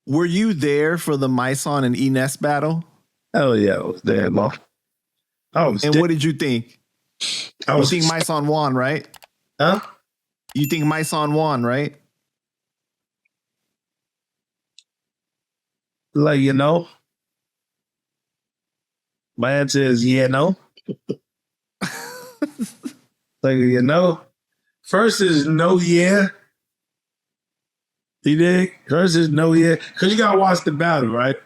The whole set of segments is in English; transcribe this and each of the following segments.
Were you there for the Mysonne and Ness battle? Hell yeah, I was there, bro. And what did you think? You think Mysonne won, right? Huh? You think Mysonne won, right? Like, my answer is no. Like, first is no, yeah. You dig? First is no, yeah. Because you got to watch the battle, right?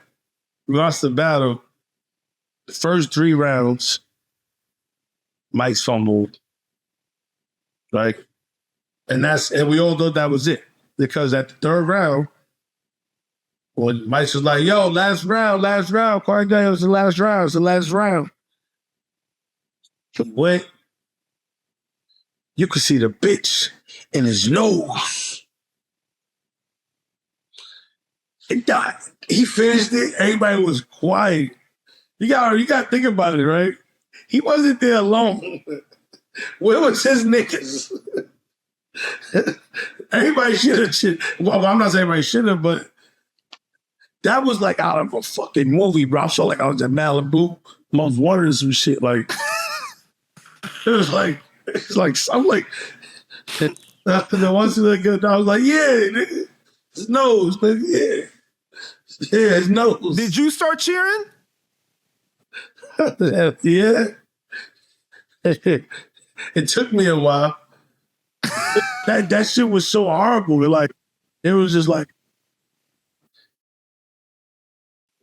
You watch the battle. The first 3 rounds, Mike's fumbled. Right? And we all thought that was it. Because at the 3rd round, when Mike was like, yo, last round, Corey, it was the last round. Went, you could see the bitch in his nose. It died. He finished it. Everybody was quiet. You got to think about it, right? He wasn't there alone. Where was his niggas? Everybody should have. Well, I'm not saying everybody should have, but that was like out of a fucking movie, bro. I felt like I was at Malibu, Most Wanted or some shit. Like, it's like, I'm like, the ones that good, I was like, yeah, his nose, like, yeah, his nose. Did you start cheering? Yeah. It took me a while. That shit was so horrible. Like, it was just like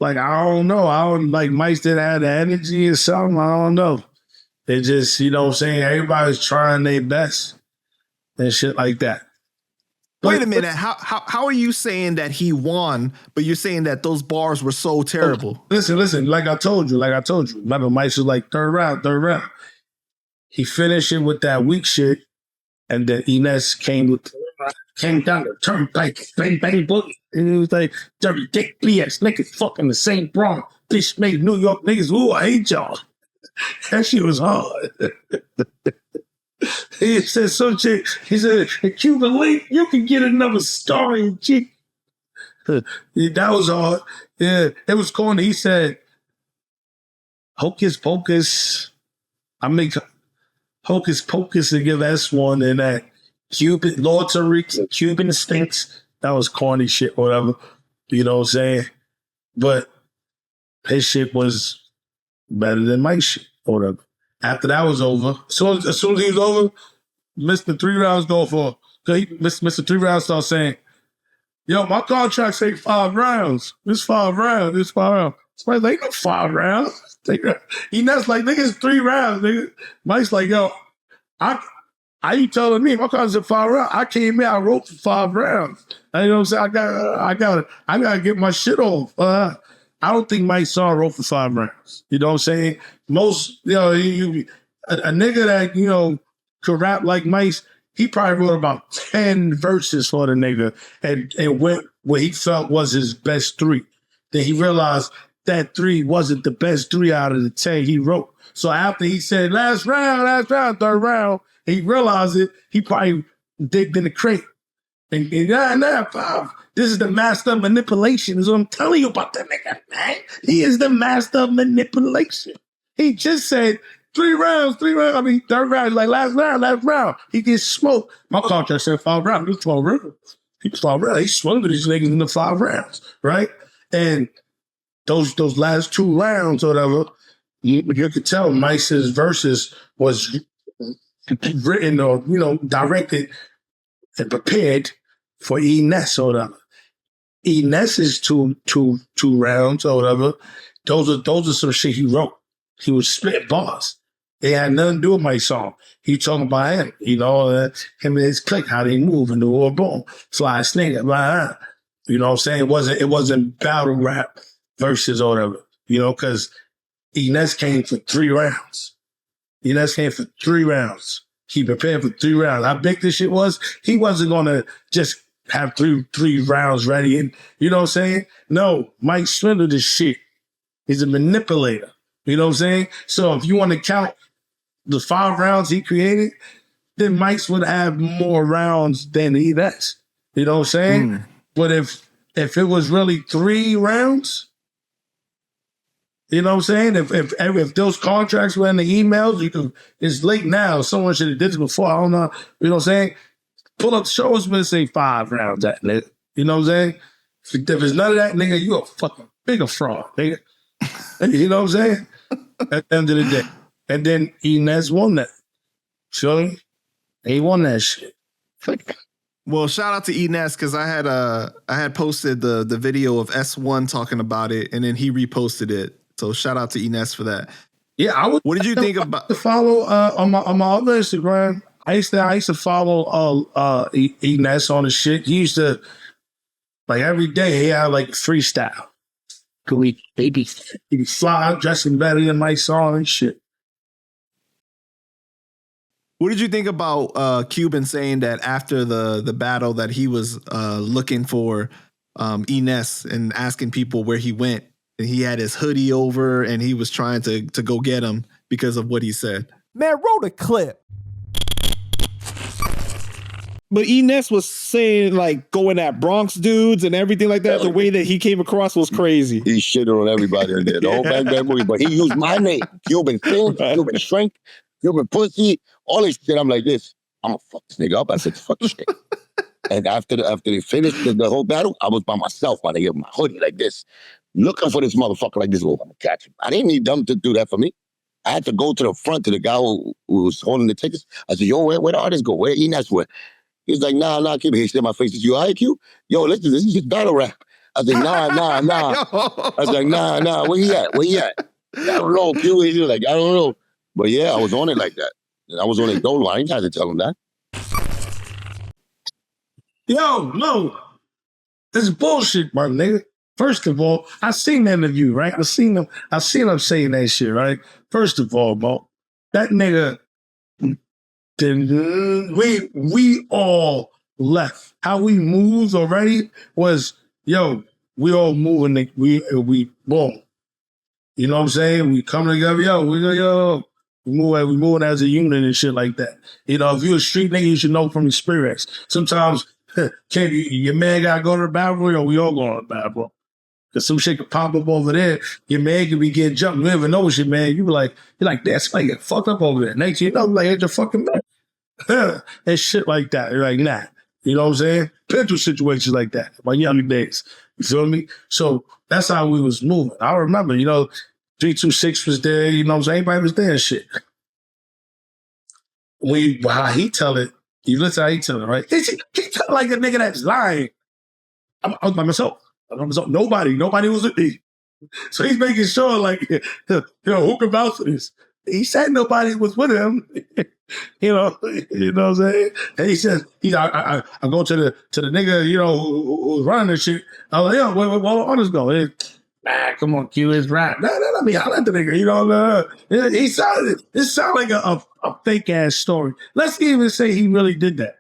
I don't know. I don't like Mike didn't have the energy or something. I don't know. It just, what I'm saying, everybody's trying their best and shit like that. Wait a minute. How are you saying that he won, but you're saying that those bars were so terrible? Listen. Like I told you. Remember, Mike was like third round. He finished it with that weak shit, and then Ness came down the turnpike, bang, bang, boogie. And it was like, dirty dick, BS, niggas fucking the same Bronx. Bitch made New York niggas, ooh, I hate y'all. That shit was hard. He said some shit. He said, Cuban link, you can get another starring chick. That was hard. Yeah, it was corny. He said, hocus pocus. I make hocus pocus to give S1 and that Cuban, Lord Tariq and Cuban stinks. That was corny shit, whatever. You know what I'm saying? But his shit was better than Mike's shit, or whatever. After that was over, as soon as he was over, Mr. 3 rounds go for. Mr. 3 rounds started saying, yo, my contract say 5 rounds. This 5 rounds. It's like, ain't no 5 rounds. He Ness like, nigga, it's 3 rounds, nigga. Mike's like, yo, are you telling me my contract said 5 rounds? I came in, I wrote for 5 rounds. You know what I'm saying? I gotta get my shit off. I don't think Mike Saw wrote for 5 rounds. You know what I'm saying? Most, a nigga that, could rap like Mike's, he probably wrote about 10 verses for the nigga and went where he felt was his best 3. Then he realized that 3 wasn't the best 3 out of the 10 he wrote. So after he said, last round, 3rd round, he realized it, he probably digged in the crate. And 5. This is the master of manipulation, is what I'm telling you about that nigga, man. He is the master of manipulation. He just said 3 rounds. I mean, 3rd round, like last round. He gets smoked. My contract said 5 rounds. It was 12 rounds. He was 12 rounds. He swung to these niggas in the 5 rounds, right? And those last 2 rounds or whatever, you could tell Mike's verses was written or, directed and prepared for Ness or whatever. Ness's two rounds or whatever, those are some shit he wrote. He was spitting bars. It had nothing to do with my song. He talking about him, him and his clique, how they move and the war boom, fly snake, blah. You know what I'm saying? It wasn't battle rap verses or whatever, because Ness came for 3 rounds. He prepared for 3 rounds. How big this shit was, he wasn't gonna just have three rounds ready. And you know what I'm saying? No, Mike swindled this shit. He's a manipulator. You know what I'm saying? So if you want to count the 5 rounds he created, then Mike's would have more rounds than he does. You know what I'm saying? But if it was really 3 rounds, you know what I'm saying? If those contracts were in the emails, it's late now. Someone should have did this before. I don't know. You know what I'm saying? Pull up the shows and say 5 rounds at nigga. You know what I'm saying? If it's none of that, nigga, you a fucking bigger fraud, nigga. You know what I'm saying? At the end of the day. And then Ness won that. Feel me? He won that shit. Well, shout out to Ness because I had posted the video of S1 talking about it, and then he reposted it. So shout out to Ness for that. Yeah, What did you think about to follow on my other Instagram? I used to follow Ness on the shit. He used to like every day he had like freestyle. He'd be fly, dressing better than Mysonne and shit. What did you think about Cuban saying that after the battle that he was looking for Ness and asking people where he went, and he had his hoodie over and he was trying to go get him because of what he said? Man, roll the clip. But Ness was saying like going at Bronx dudes and everything like that. The way that he came across was crazy. He shitted on everybody in there. The whole Bang Bang movie, but he used my name, Cuban Thin, Cuban Shrink, Cuban Pussy, all this shit. I'm like this. I'm gonna fuck this nigga up. I said, fuck shit. And after they finished the whole battle, I was by myself, my nigga, my hoodie like this, looking for this motherfucker like this. Oh, I'm gonna catch him. I didn't need them to do that for me. I had to go to the front to the guy who was holding the tickets. I said, yo, where the artists go? Where Ness went? He was like, nah, Cuban. He said in my face, is you IQ? Yo, listen, this is just battle rap. I was like, nah. I was like, nah, where he at? I don't know, Cuban. He was like, I don't know. But yeah, I was on it like that. I was on it dolo. I ain't had to tell him that. Yo, no. This is bullshit, my nigga. First of all, I seen the interview, right? I seen him saying that shit, right? First of all, bro, that nigga, we all left. How we moved already was, yo, we all moving, we boom. You know what I'm saying? We come together, we moving as a unit and shit like that. You know, if you're a street nigga, you should know from experience. Sometimes, your man gotta go to the bathroom, or we all go to the bathroom. Because some shit could pop up over there. Your man could be getting jumped. You never know it's your man. You're like, that's somebody get fucked up over there. Next you know, like, it's your fucking man. And shit like that. You're like, nah. You know what I'm saying? Been through situations like that. My younger days. You feel me? So that's how we was moving. I remember, 326 was there, you know what I'm saying? Everybody was there and shit. How he tell it, you listen how he tell it, right? He tell it like a nigga that's lying. I was by myself. Nobody was with me. So he's making sure, like, who can vouch for this? He said nobody was with him. you know what I'm saying? And he says, I go to the nigga, who's running this shit. I was like, yo, where all others go? Come on, Q, it's rap. Let me holler at the nigga, it sounded like a fake ass story. Let's even say he really did that.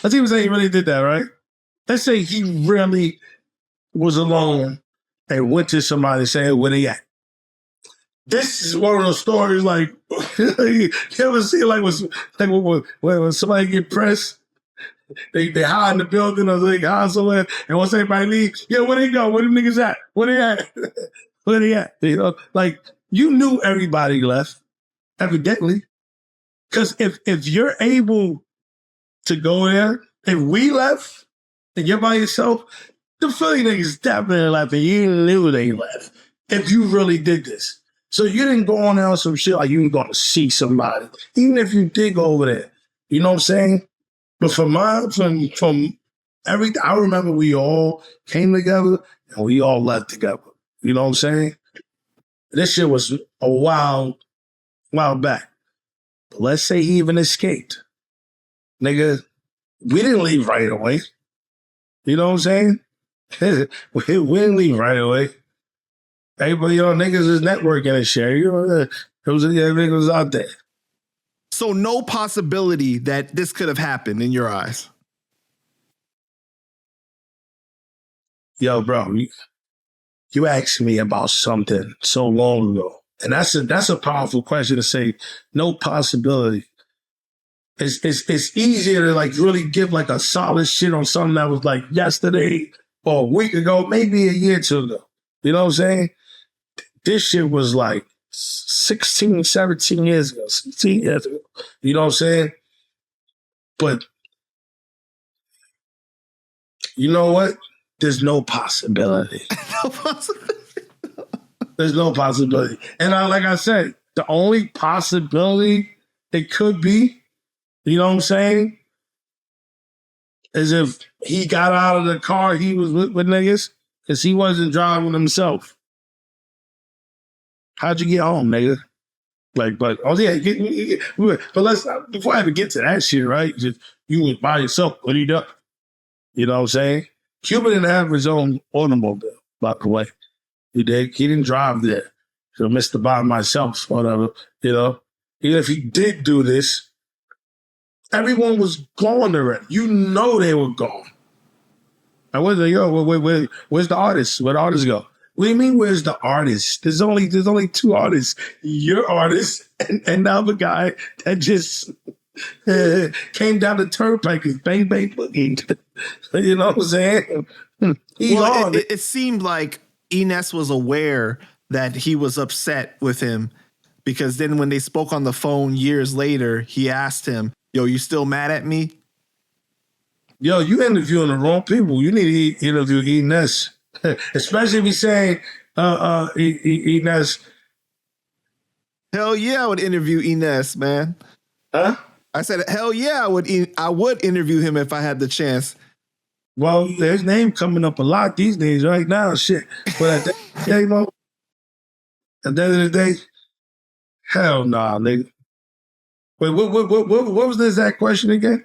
Right? Let's say he really was alone and went to somebody saying, where they at? This is one of those stories like, you ever see like when somebody get pressed, they hide in the building or they hide somewhere, and once everybody leaves, where they go? Where them niggas at? Where they at? Where they at? Like, you knew everybody left, evidently. Because if you're able to go there, if we left and you're by yourself, the Philly niggas definitely left, and you knew they left if you really did this. So you didn't go on there with some shit like you were going to see somebody, even if you did go over there. You know what I'm saying? But from everything, I remember we all came together and we all left together. You know what I'm saying? This shit was a while back. But let's say he even escaped. Nigga, we didn't leave right away. You know what I'm saying? We didn't leave right away. Everybody, niggas is networking and shit. Niggas was out there. So no possibility that this could have happened in your eyes? Yo, bro, you asked me about something so long ago. And that's a powerful question to say, no possibility. it's easier to like really give like a solid shit on something that was like yesterday or a week ago, maybe a year or two ago. You know what I'm saying? This shit was like 16, 17 years ago, 16 years ago. You know what I'm saying? But you know what? There's no possibility. No possibility. There's no possibility. And like I said, the only possibility it could be, you know what I'm saying, is if he got out of the car he was with niggas, because he wasn't driving himself. How'd you get home, nigga? Like, but oh yeah, but let's before I even get to that shit, right? Just you was by yourself. What do you do? You know what I'm saying? Cuban didn't have his own automobile, by the way. He did. He didn't drive there. So Mr. By myself, whatever. You know, even if he did do this, everyone was gone already. You know they were gone. I wasn't, where's the artist? Where'd the artists go? What do you mean, where's the artist? There's only two artists. Your artist and the other guy that just came down the turnpike and bang, bang, boogie. You know what I'm saying? It seemed like Ness was aware that he was upset with him, because then when they spoke on the phone years later, he asked him, yo, you still mad at me? Yo, you interviewing the wrong people. You need to interview Ness. Especially if he's saying Ness. Hell yeah, I would interview Ness, man. Huh? I said, hell yeah, I would interview him if I had the chance. Well, his name coming up a lot these days right now, shit. But at the end of the day, hell nah, nigga. Wait, what was the exact question again?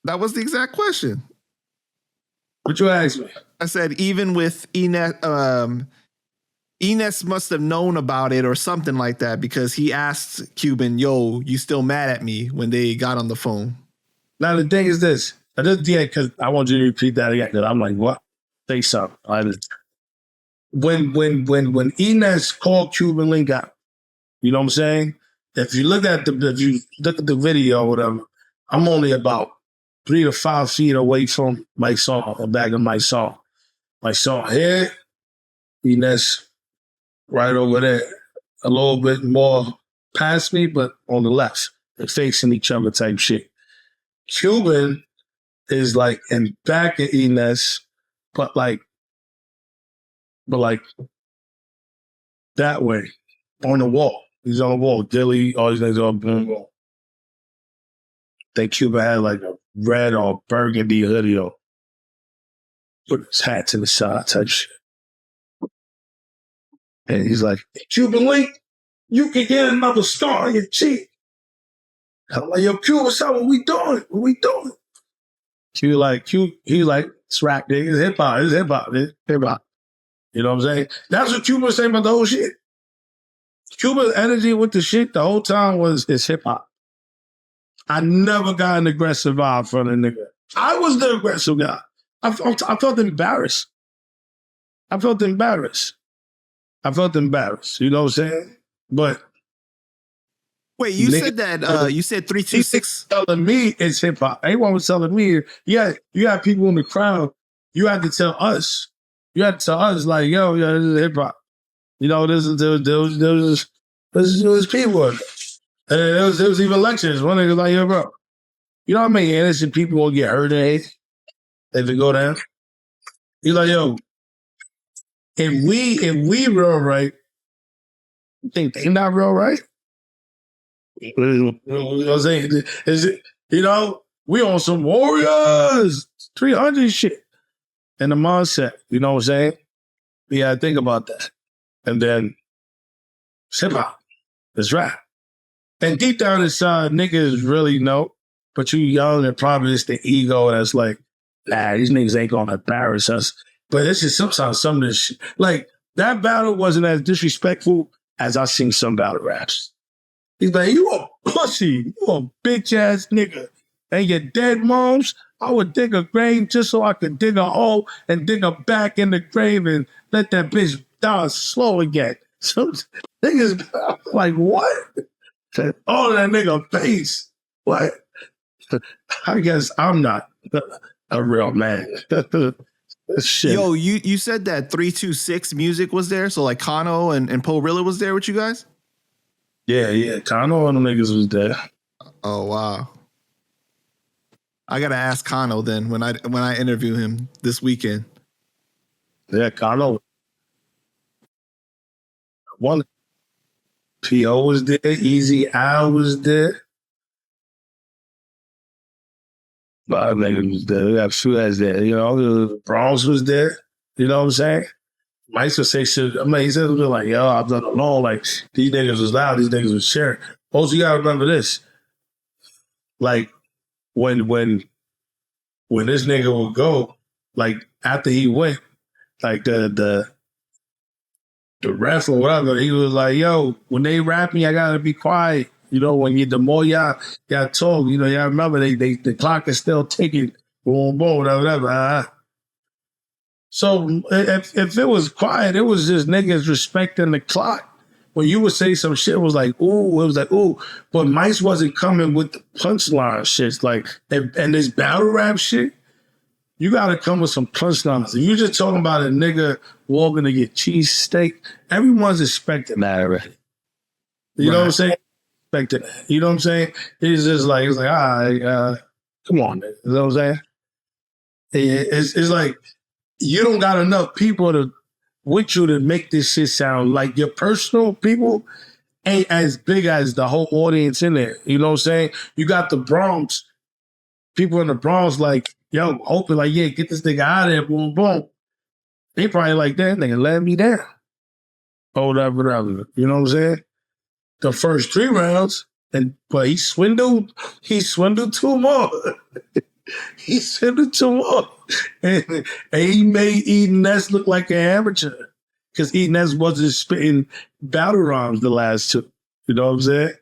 That was the exact question. What you asked me? I said, even with Ness must have known about it or something like that, because he asked Cuban, yo, you still mad at me, when they got on the phone. Now, the thing is this. Because I want you to repeat that again. Because I'm like, what? Say something. When Ness called Cuban Link out, you know what I'm saying? If you look at the video or whatever, I'm only about 3 to 5 feet away from Mysonne, or back of Mysonne. Mysonne here, Ness right over there, a little bit more past me, but on the left. They're facing each other type shit. Cuban is like in back of Ness, but like that way, on the wall. He's on the wall. Dilly, all these things are on the wall. Think Cuban had like a red or burgundy hoodie on. Put his hat to the side type shit. And he's like, Cuban Link, you can get another star on your cheek. I'm like, yo, Cuban, son, what we doing? What we doing? He like, it's rap, nigga. It's hip hop. It's hip hop, man. Hip hop. You know what I'm saying? That's what Cuban was saying about the whole shit. Cuba's energy with the shit the whole time was it's hip hop. I never got an aggressive vibe from a nigga. I was the aggressive guy. I felt embarrassed. I felt embarrassed. You know what I'm saying? But wait, you said that you said 326 telling me it's hip hop. Anyone was telling me, yeah, you got people in the crowd. You had to tell us. You had to tell us like, yo, yeah, this is hip hop. You know, there was people. And there was even lectures. One nigga was like, yo, bro, you know how many innocent people will get hurt if they go down? He's like, yo, if we real right, you think they not real right? You know what I'm saying? Is it, you know, we on some Warriors 300 shit in the mindset. You know what I'm saying? Yeah, think about that. And then hip hop. It's rap. And deep down inside, niggas really know, but you young and probably it's the ego that's like, nah, these niggas ain't gonna embarrass us. But it's just sometimes some of this shit. Like, that battle wasn't as disrespectful as I seen some battle raps. He's like, you a pussy. You a bitch ass nigga. And your dead moms, I would dig a grave just so I could dig a hole and dig her back in the grave and let that bitch die slow again. So niggas like, what? All that nigga face. What? I guess I'm not a real man. Shit. Yo, you said that 326 music was there, so like Kano and Poe Rilla was there with you guys? Yeah. Kano and them niggas was there. Oh wow. I gotta ask Kano then when I interview him this weekend. Yeah, Kano. One P.O. was there, Easy Al was there. But niggas was there. We got few that's there. You know, the Bronx was there. You know what I'm saying? Mike would say shit. I mean, he said like, yo, I'm not alone. Like, these niggas was loud, these niggas was sharing. Also, you gotta remember this. Like, when this nigga would go, like after he went, like the ref or whatever, he was like, yo, when they rap me, I gotta be quiet. You know, the more y'all talk, you know, y'all remember the clock is still ticking, boom, boom, whatever. So if it was quiet, it was just niggas respecting the clock. When you would say some shit, it was like, ooh. But Mice wasn't coming with the punchline shit. Like, and this battle rap shit, you got to come with some punchlines. If you just talking about a nigga walking to get cheesesteak, everyone's expecting that already. You know what I'm saying? Expecting that. You know what I'm saying? It's like, all right, come on. You know what I'm saying? It's like, you don't got enough people with you to make this shit sound like your personal people ain't as big as the whole audience in there. You know what I'm saying? You got the Bronx, people in the Bronx like, yo, hoping like, yeah, get this nigga out of there, boom, boom. They probably like that nigga, let me down. Or whatever. You know what I'm saying? The first 3 rounds, but he swindled 2 more. He swindled 2 more. And he made Ness look like an amateur. Because Ness wasn't spitting battle rhymes the last 2. You know what I'm saying?